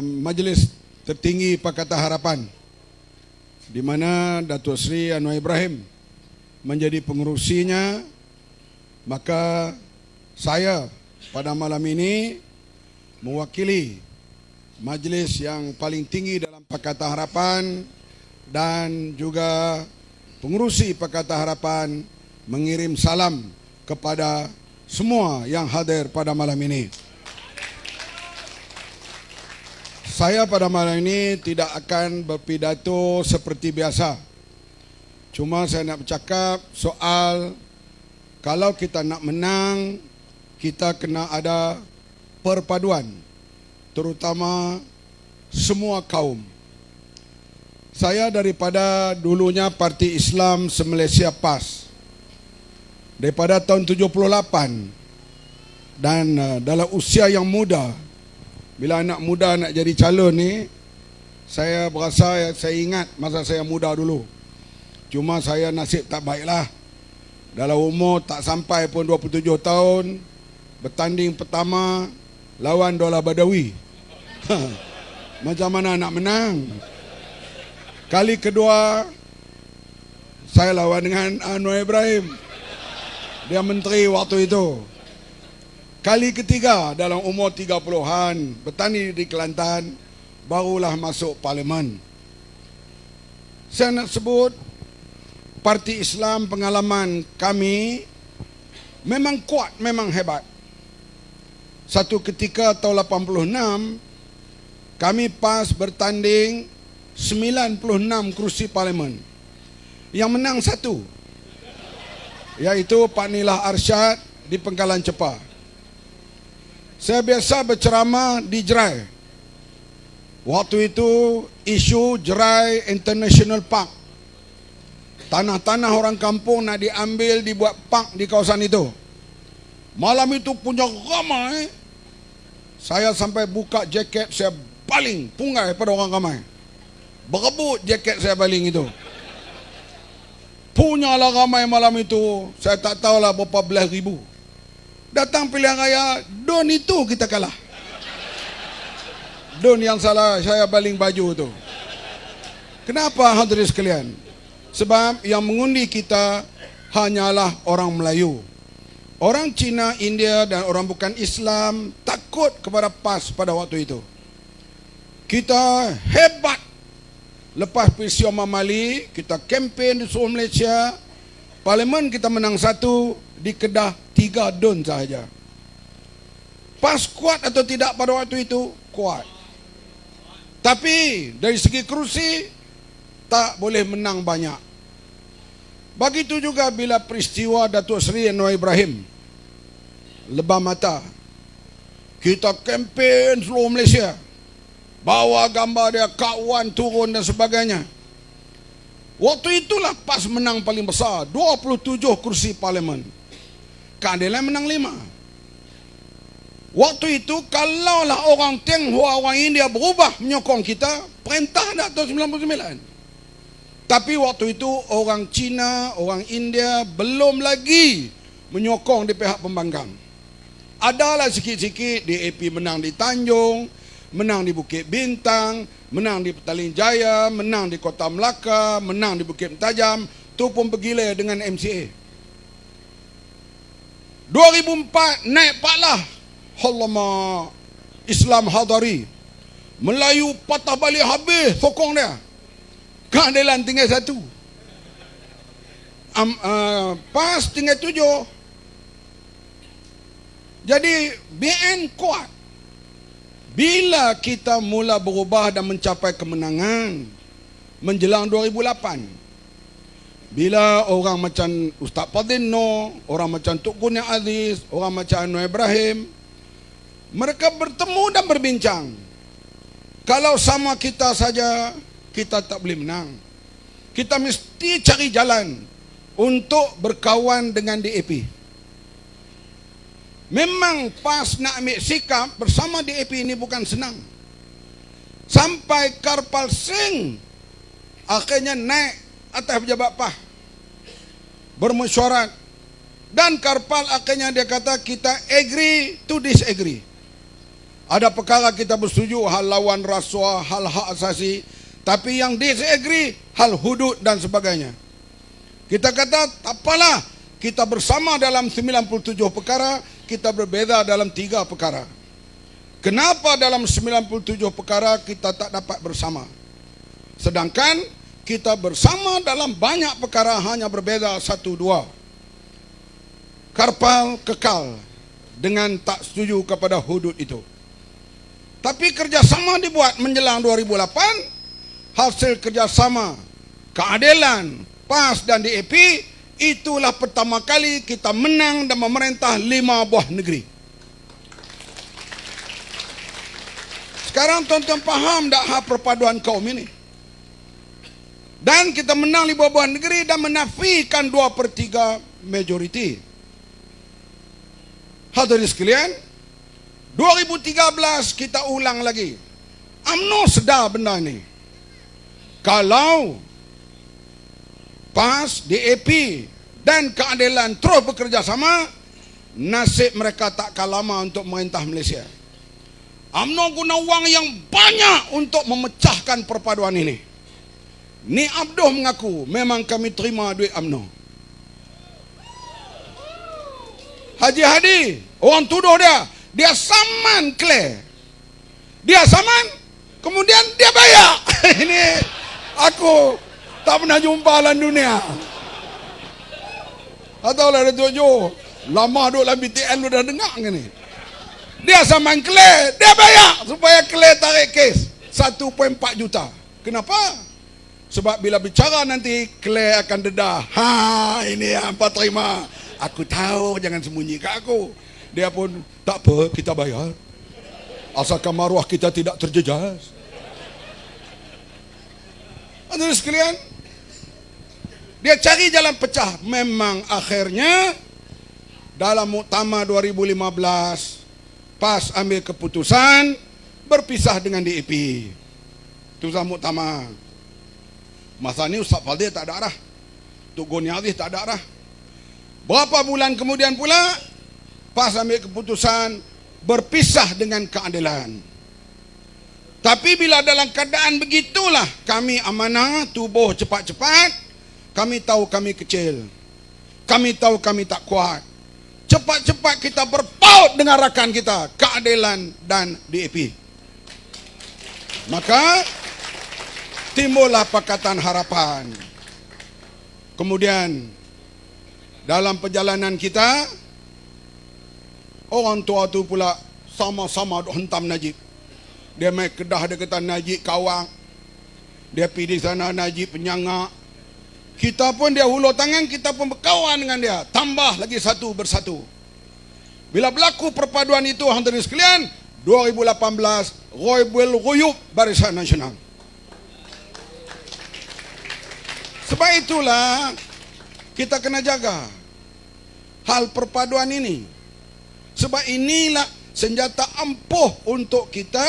Majlis Tertinggi Pakatan Harapan, di mana Datuk Seri Anwar Ibrahim menjadi pengerusinya. Maka saya pada malam ini mewakili majlis yang paling tinggi dalam Pakatan Harapan dan juga pengerusi Pakatan Harapan mengirim salam kepada semua yang hadir pada malam ini. Saya pada malam ini tidak akan berpidato seperti biasa. Cuma saya nak bercakap soal kalau kita nak menang, kita kena ada perpaduan, terutama semua kaum. Saya daripada dulunya Parti Islam se-Malaysia PAS, daripada tahun 78, dan dalam usia yang muda, bila anak muda nak jadi calon ni, saya berasa, saya ingat masa saya muda dulu. Cuma saya nasib tak baiklah. Dalam umur tak sampai pun 27 tahun, bertanding pertama lawan Dola Badawi. Macam mana nak menang? Kali kedua, saya lawan dengan Anwar Ibrahim. Dia menteri waktu itu. Kali ketiga dalam umur 30-an, bertanding di Kelantan, barulah masuk parlimen. Saya nak sebut, Parti Islam pengalaman kami memang kuat, memang hebat. Satu ketika tahun 86, kami PAS bertanding 96 kerusi parlimen. Yang menang satu, iaitu Pak Nilah Arsyad di Pengkalan Cepa. Saya biasa berceramah di Jerai. Waktu itu isu Jerai International Park. Tanah-tanah orang kampung nak diambil, dibuat park di kawasan itu. Malam itu punya ramai. Saya sampai buka jaket, saya baling pungai pada orang ramai. Berebut jaket saya baling itu. Punyalah ramai malam itu. Saya tak tahulah berapa belas ribu. Datang pilihan raya, Don itu kita kalah. Don yang salah, saya baling baju tu. Kenapa hadirin sekalian? Sebab yang mengundi kita hanyalah orang Melayu. Orang Cina, India dan orang bukan Islam takut kepada PAS pada waktu itu. Kita hebat. Lepas peristiwa Mamali, kita kempen di seluruh Malaysia. Parlimen kita menang satu, di Kedah 3 Don sahaja. PAS kuat atau tidak pada waktu itu? Kuat. Tapi dari segi kerusi, tak boleh menang banyak. Begitu juga bila peristiwa Datuk Seri Anwar Ibrahim lebah mata. Kita kempen seluruh Malaysia, bawa gambar dia, Kak Wan turun dan sebagainya. Waktu itulah PAS menang paling besar, 27 kursi parlimen. Keadilan menang 5. Waktu itu kalaulah orang Tionghoa, orang India berubah menyokong kita, perintah dah tahun 99. Tapi waktu itu orang Cina, orang India belum lagi menyokong di pihak pembangkang. Adalah sikit-sikit, DAP menang di Tanjung, menang di Bukit Bintang, menang di Petaling Jaya, menang di Kota Melaka, menang di Bukit Mentajam. Tu pun bergila dengan MCA. 2004 naik paklah. Alamak, Islam Hadari. Melayu patah balik habis sokong dia. Keadilan tinggal 1. PAS tinggal 7. Jadi BN kuat. Bila kita mula berubah dan mencapai kemenangan menjelang 2008, bila orang macam Ustaz Fadil Noor, orang macam Tok Kurnia Aziz, orang macam Anwar Ibrahim, mereka bertemu dan berbincang. Kalau sama kita saja, kita tak boleh menang. Kita mesti cari jalan untuk berkawan dengan DAP. Memang PAS nak ambil sikap bersama DAP ini bukan senang. Sampai Karpal Singh akhirnya naik atas pejabat PAS, bermesyuarat. Dan Karpal akhirnya dia kata kita agree to disagree. Ada perkara kita bersetuju, hal lawan rasuah, hal hak asasi. Tapi yang disagree, hal hudud dan sebagainya. Kita kata, tak apalah, kita bersama dalam 97 perkara, kita berbeza dalam 3 perkara. Kenapa dalam 97 perkara kita tak dapat bersama? Sedangkan kita bersama dalam banyak perkara hanya berbeza 1-2. Karpal kekal dengan tak setuju kepada hudud itu. Tapi kerjasama dibuat menjelang 2008, hasil kerjasama, keadilan, PAS dan DAP, itulah pertama kali kita menang dan memerintah 5 buah negeri. Sekarang tuan-tuan faham tak hal perpaduan kaum ini? Dan kita menang 5 buah negeri dan menafikan 2/3 majoriti. Hadirin sekalian, 2013 kita ulang lagi. UMNO sedar benda ini. Kalau PAS, DAP dan keadilan terus bekerja sama, nasib mereka takkan lama untuk merintah Malaysia. UMNO guna wang yang banyak untuk memecahkan perpaduan ini. Ni Abduh mengaku memang kami terima duit UMNO. Haji Hadi, orang tuduh dia saman Claire. Dia saman, kemudian dia bayar. Ini aku tak pernah jumpa dalam dunia. Atau lah dia tunjuk, lama duduk dalam BTN lu dah dengar ke ni? Dia saman Claire, dia bayar supaya Claire tarik kes 1.4 juta. Kenapa? Sebab bila bicara nanti Claire akan dedah. Ini hampa terima. Aku tahu, jangan sembunyi kat aku. Dia pun, tak apa, kita bayar. Asalkan maruah kita tidak terjejas. Hadirin sekalian, dia cari jalan pecah. Memang akhirnya, dalam muktamar 2015, PAS ambil keputusan, berpisah dengan DAP. Itu dalam muktamar. Masa ni Ustaz Fadil tak ada arah. Tok Goni Aziz tak ada arah. Berapa bulan kemudian pula, PAS ambil keputusan berpisah dengan keadilan. Tapi bila dalam keadaan begitulah, kami amanah tubuh cepat-cepat, kami tahu kami kecil. Kami tahu kami tak kuat. Cepat-cepat kita berpaut dengan rakan kita, keadilan dan DAP. Maka timbullah Pakatan Harapan. Kemudian dalam perjalanan kita, orang tua tu pula sama-sama duk hentam Najib. Dia main Kedah, dia kata Najib kawang. Dia pergi di sana, Najib penyangak. Kita pun dia hulur tangan, kita pun berkawan dengan dia. Tambah lagi satu bersatu. Bila berlaku perpaduan itu, hadirin sekalian, 2018, Roy Buel Ruyup Barisan Nasional. Sebab itulah kita kena jaga hal perpaduan ini. Sebab inilah senjata ampuh untuk kita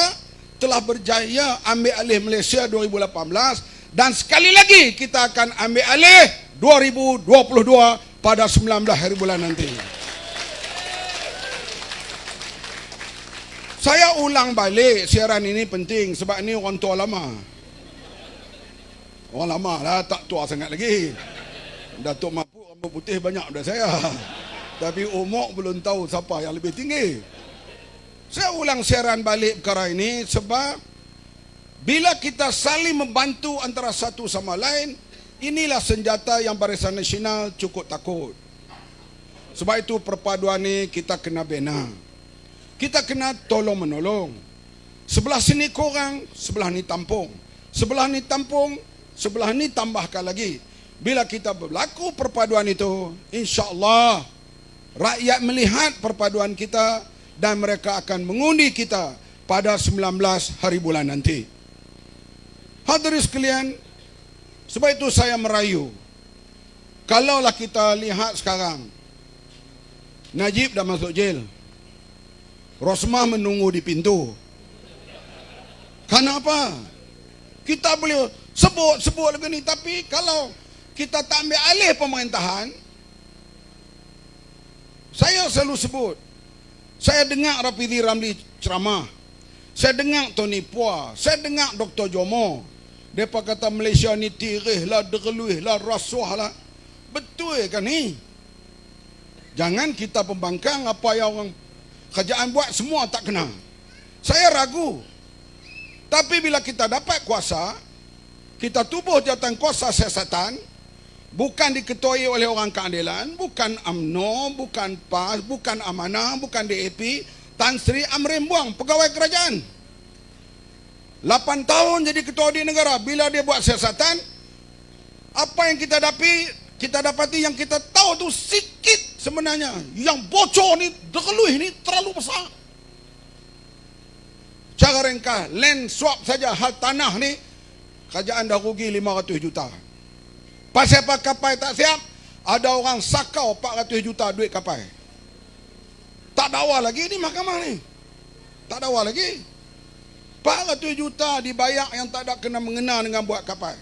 telah berjaya ambil alih Malaysia 2018 dan sekali lagi kita akan ambil alih 2022 pada 19 hari bulan nanti. Saya ulang balik siaran ini penting sebab ini orang tua lama. Orang lama lah, tak tua sangat lagi. Datuk Mahfud rambut putih banyak daripada saya. Tapi umur belum tahu siapa yang lebih tinggi. Saya ulang siaran balik perkara ini sebab bila kita saling membantu antara satu sama lain, inilah senjata yang Barisan Nasional cukup takut. Sebab itu perpaduan ini kita kena bina. Kita kena tolong menolong. Sebelah sini korang, sebelah ni tampung. Sebelah ni tampung, sebelah ni tambahkan lagi. Bila kita berlaku perpaduan itu, insya-Allah rakyat melihat perpaduan kita dan mereka akan mengundi kita pada 19 hari bulan nanti. Hadirin sekalian, sebab itu saya merayu. Kalaulah kita lihat sekarang, Najib dah masuk jail. Rosmah menunggu di pintu. Kenapa? Kita boleh sebut lagi ni, tapi kalau kita tak ambil alih pemerintahan, saya selalu sebut, saya dengar Rafizi Ramli ceramah, Saya dengar Tony Pua, saya dengar Dr. Jomo. Mereka kata Malaysia ni tirih lah, derluih lah, rasuah lah. Betul kan ni? Jangan kita pembangkang apa yang orang kerajaan buat semua tak kena. Saya ragu. Tapi bila kita dapat kuasa, kita tubuh jawatan kuasa siasatan, bukan diketuai oleh orang keadilan, bukan UMNO, bukan PAS, bukan Amanah, bukan DAP, Tan Sri Amrin Buang, pegawai kerajaan. 8 tahun jadi ketua di negara. Bila dia buat siasatan, apa yang kita dapati yang kita tahu tu sikit sebenarnya. Yang bocor ni, derluih ni terlalu besar. Cara ringkas, land swap saja hal tanah ni, kerajaan dah rugi 500 juta. Pasal apa kapal tak siap, ada orang sakau 400 juta duit kapal. Tak dakwa lagi ni mahkamah ni. Tak dakwa lagi. 400 juta dibayar yang tak ada kena mengena dengan buat kapal.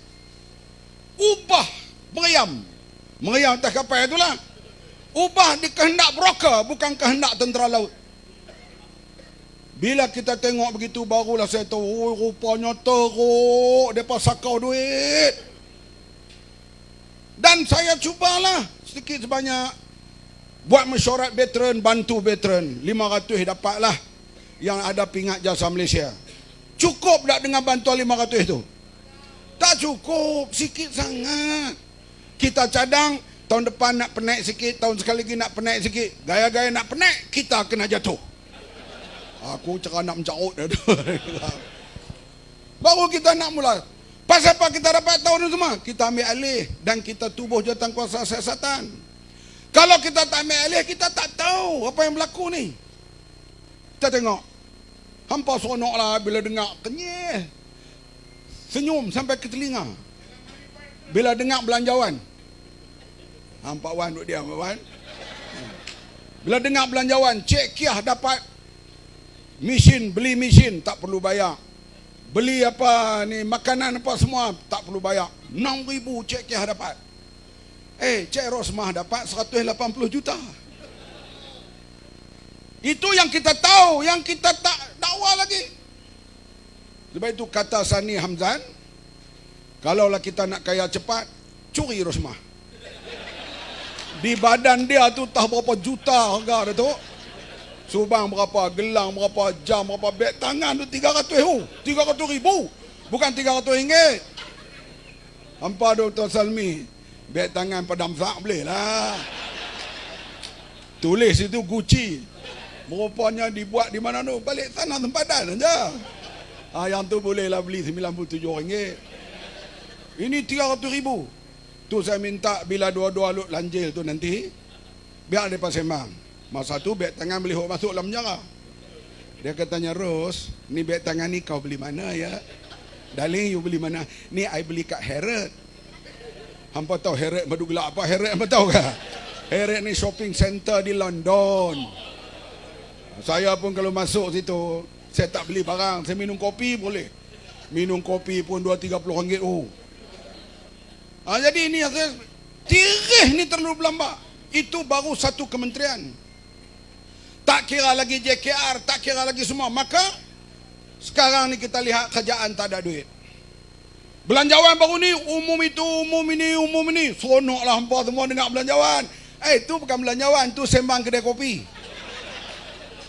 Ubah meriam. Meriam atas kapal itulah. Ubah di kehendak broker, bukan kehendak tentera laut. Bila kita tengok begitu, barulah saya tahu, oh, rupanya teruk mereka sakau duit. Dan saya cubalah sedikit sebanyak buat mesyuarat veteran, bantu veteran. 500 dapatlah yang ada pingat jasa Malaysia. Cukup tak dengan bantuan 500 itu? Tak cukup, sikit sangat. Kita cadang, tahun depan nak penaik sikit, tahun sekali lagi nak penaik sikit. Gaya-gaya nak penaik, kita kena jatuh. Aku cakap nak mencarut dah. Baru kita nak mula. Pasal apa kita dapat tahu ni semua? Kita ambil alih dan kita tubuh jawatan kuasa siasatan. Kalau kita tak ambil alih, kita tak tahu apa yang berlaku ni. Kita tengok. Hampa seronok lah bila dengar kenyih. Senyum sampai ke telinga. Bila dengar belanjawan. Hampa Wan duduk diam, Wan. Bila dengar belanjawan, Cik Kiah dapat mesin, beli mesin tak perlu bayar. Beli apa ni, makanan apa semua tak perlu bayar. 6,000 Cik Kiah dapat. Cik Rosmah dapat 180 juta. Itu yang kita tahu, yang kita tak dakwa lagi. Sebab itu kata Sani Hamzan, kalaulah kita nak kaya cepat, curi Rosmah. Di badan dia tu tak berapa juta harga dia tu. Subang berapa, gelang berapa, jam berapa, beg tangan tu 300 ribu. Bukan 300 ringgit. Hampa Dr. Salmi, beg tangan padam sak boleh lah. Tulis itu Gucci. Rupanya dibuat di mana tu? Balik tanah tempadan saja. Yang tu bolehlah beli 97 ringgit. Ini 300 ribu. Tu saya minta bila dua-dua luk lanjil tu nanti, biar mereka sembang. Masa tu beg tangan boleh masuk dalam penjara. Dia katanya, Ros, ni beg tangan ni kau beli mana ya? Darling, you beli mana? Ni I beli kat Harrods. Hampa tahu Harrods madu gelap apa? Harrods hampa tahu ke? Harrods ni shopping center di London. Saya pun kalau masuk situ, saya tak beli barang. Saya minum kopi boleh. Minum kopi pun 2-30 ringgit. Jadi ini saya tirih ni terlalu berlambak. Itu baru satu kementerian. Tak kira lagi JKR, tak kira lagi semua. Maka sekarang ni kita lihat kerajaan tak ada duit. Belanjawan baru ni, umum itu, umum ini, umum ini. Seronoklah hampa semua dengar belanjawan. Itu bukan belanjawan, tu sembang kedai kopi.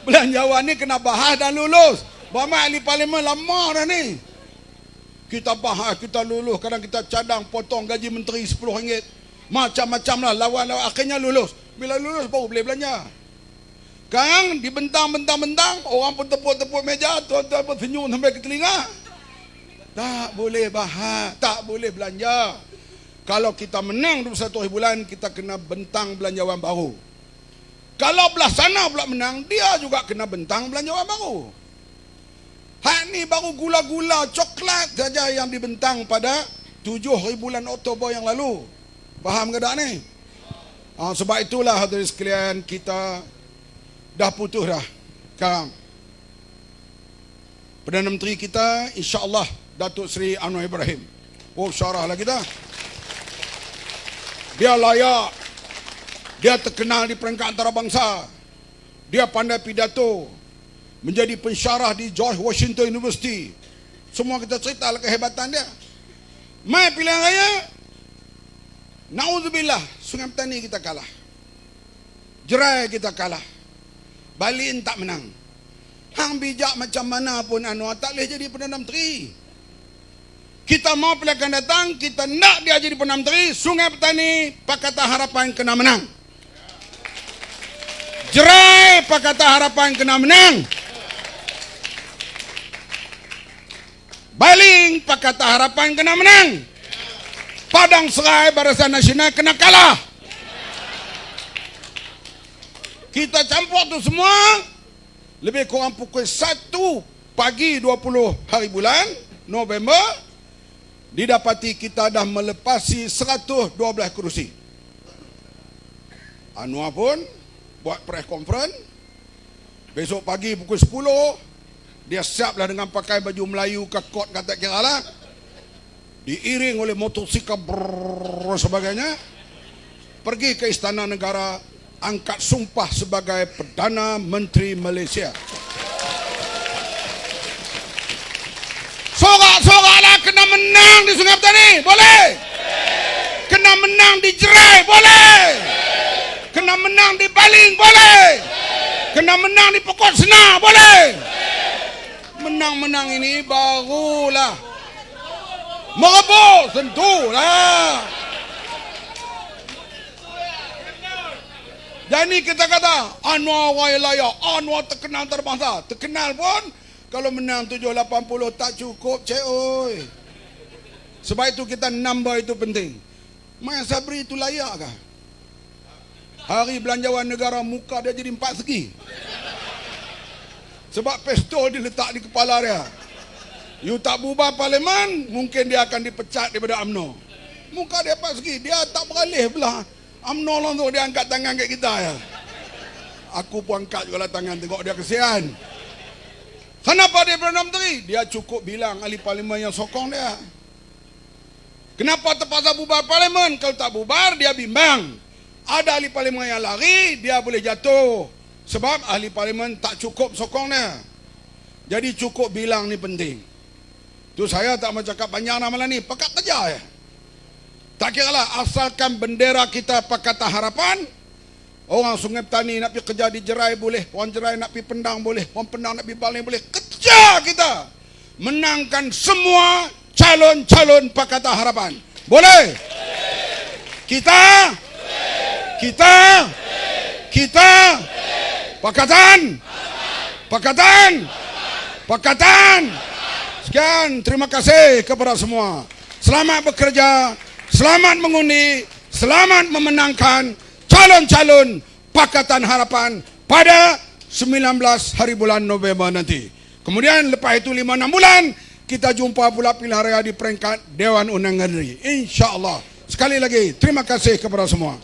Belanjawan ni kena bahas dan lulus. Bermak ahli parlimen lama dah ni. Kita bahas, kita lulus. Kadang kita cadang potong gaji menteri RM10. Macam-macam lah, lawan-lawan. Akhirnya lulus. Bila lulus baru boleh belanja. Sekarang dibentang-bentang-bentang, orang pun tepuk-tepuk meja, tuan-tuan pun senyum sampai ke telinga. Tak boleh bahas, tak boleh belanja. Kalau kita menang 21 hari bulan, kita kena bentang belanjawan baru. Kalau belah sana pula menang, dia juga kena bentang belanjawan baru. Hak ni baru gula-gula coklat saja yang dibentang pada 7 hari bulan Oktober yang lalu. Faham ke tak ni? Sebab itulah hadirin sekalian, kita dah putus dah sekarang. Perdana Menteri kita insya-Allah Datuk Seri Anwar Ibrahim. Syarah lah kita. Dia layak. Dia terkenal di peringkat antarabangsa. Dia pandai pidato. menjadi pensyarah di George Washington University. Semua kita cerita kehebatan dia. Mai pilihan raya, na'udzubillah, Sungai Petani kita kalah. Jerai kita kalah. Balin tak menang. Hang bijak macam mana pun Anwar tak boleh jadi Perdana Menteri. Kita mau pilihan akan datang, kita nak dia jadi Perdana Menteri, Sungai Petani, Pakatan Harapan kena menang. Jerai, Pakatan Harapan kena menang. Baling, Pakatan Harapan kena menang. Padang Serai, Barisan Nasional kena kalah. Kita campur tu semua, lebih kurang pukul 1 pagi 20 hari bulan November, didapati kita dah melepasi 112 kerusi. Anwar pun buat press conference. Besok pagi pukul 10, dia siaplah dengan pakai baju Melayu ke kot kata kira lah. Diiring oleh motosikal sebagainya. Pergi ke Istana Negara, angkat sumpah sebagai Perdana Menteri Malaysia. Sorak-soraklah kena menang di Sungai Petani, boleh? Kena menang di Jerai, boleh? Kena menang di Baling, boleh? Kena menang di Pokok Senar, boleh? Menang-menang ini barulah merebut, tentulah. Jadi kita kata Anwar orang layak, Anwar terkenal terbangsa. Terkenal pun kalau menang 780 tak cukup, cik oi. Sebab itu kita number itu penting. Mai Sabri itu layak kah? Hari Belanjawan Negara muka dia jadi 4 segi. Sebab pistol diletak di kepala dia. You tak bubar parlimen, mungkin dia akan dipecat daripada UMNO. Muka dia 4 segi, dia tak beralih belah UMNO lah tu, dia angkat tangan kat kita ya. Aku pun angkat juga lah tangan, tengok dia kesian. Kenapa dia Perdana Menteri? Dia cukup bilang ahli parlimen yang sokong dia. Kenapa terpaksa bubar parlimen? Kalau tak bubar, dia bimbang. Ada ahli parlimen yang lari, dia boleh jatuh. Sebab ahli parlimen tak cukup sokong dia. Jadi cukup bilang ni penting. Tu saya tak mau cakap panjang malam ni, pekat kerja ya. Tak kira lah, asalkan bendera kita Pakatan Harapan. Orang Sungai Petani nak pergi kerja di Jerai boleh, orang Jerai nak pergi Pendang boleh, orang Pendang nak pergi Baling boleh. Kerja kita menangkan semua calon-calon Pakatan Harapan. Boleh? Kita Pakatan. Sekian, terima kasih kepada semua. Selamat bekerja, selamat mengundi, selamat memenangkan calon-calon Pakatan Harapan pada 19 hari bulan November nanti. Kemudian lepas itu 5-6 bulan, kita jumpa pula pilihan raya di peringkat Dewan Undangan Negeri. InsyaAllah. Sekali lagi, terima kasih kepada semua.